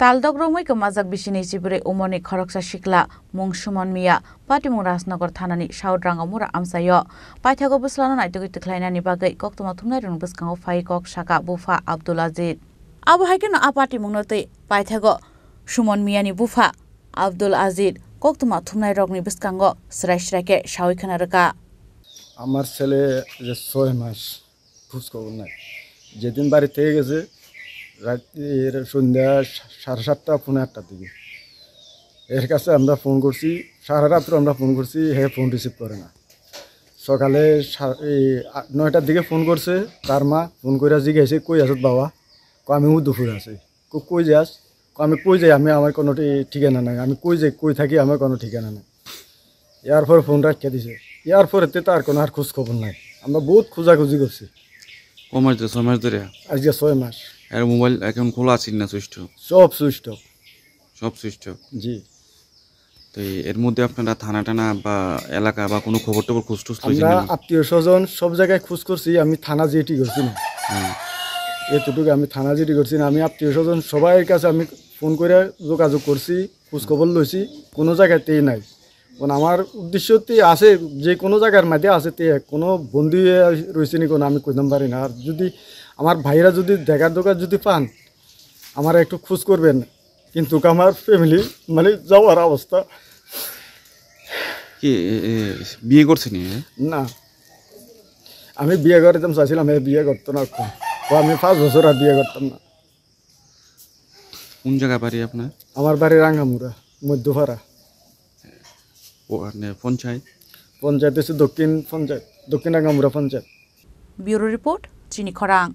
तालदग्रमै कमाजक बिसिनि जिबुरे उमनि खरकसा सिक्ला मुं सुमन मिया पाटिमुं राजनगर थानानि साउद्रांगाव मुरा आमसायो पाइथागो बुस्लानो नाइतुगै तुख्लायनानि बागै कक्तमा थुमनाय रं बुस्कांगाव फाइ कक साका बुफा आब्दुल अजीज आबो हायकेनो आपाति मुंनोतै पाइथागो सुमन मियानि बुफा आब्दुल अजीज कक्तमा थुमनाय रगनि बुस्कांगो स्रायस्रायके सावैखाना रका আমার ছেলে যে 6 মাস খোঁজখবর নাই যেদিন বাড়ি থেকে গেছে রাতের সন্ধ্যা 7:30 পৌনে 8টার দিকে এর কাছে আমরা ফোন করছি সারা রাত্র আমরা ফোন করছি হে ফোন রিসিভ করে না সকালে 9টার দিকে ফোন করছে তার মা ফোন করে জিজ্ঞাসা কই আছো বাবা আমি দুপুরে আছি কই যাস আমি কই যাই আমি আমার কোনো ঠিকানা নাই আমি কই যাই কই থাকি আমার কোনো ঠিকানা নাই এরপর ফোন রাখতে দিছে এরপর তার কোনো আর খোঁজ খবর নাই আমরা বহুত খোঁজাখুঁজি করছি কমাস ধরে 6 মাস ধরে আজকে 6 মাস আর মোবাইল এখন খোলা আছে না সুইচ সব সুইচ জি তো এর মধ্যে আপনারা থানা টানা বা এলাকা বা কোনো খবর টবর খোঁজ টোজ আমরা আত্মীয় স্বজন সব জায়গায় খোঁজ করছি আমি থানা জিটি করছি না এতটুকু আমি থানা জিটি করছি না আমি আত্মীয় স্বজন সবার কাছে আমি ফোন করে যোগাযোগ করছি খোঁজ খবর লইছি কোনো জায়গাতেই নাই কারণ আমার উদ্দেশ্যতে আছে যে কোনো জায়গার মধ্যে আছে তে কোনো বন্ধু রয়েছে নি কোনো আমি কইতে পারি না আর যদি আমার ভাইরা যদি দেখার দোকান যদি পান আমার একটু খোঁজ করবেন কিন্তু আমার ফ্যামিলি মানে যাওয়ার অবস্থা কি বিয়ে করছেন না আমি বিয়ে করতে চাইছিলাম বিয়ে করতো না আমি 5 বছর আর বিয়ে করতাম না কোন জায়গা বাড়ি আপনার আমার বাড়ি রাঙ্গামুড়া মধ্যপাড়া পঞ্চায়েত হচ্ছে দক্ষিণ রাঙ্গামুড়া পঞ্চায়েত ব্যুরো রিপোর্ট চিনি খরাং।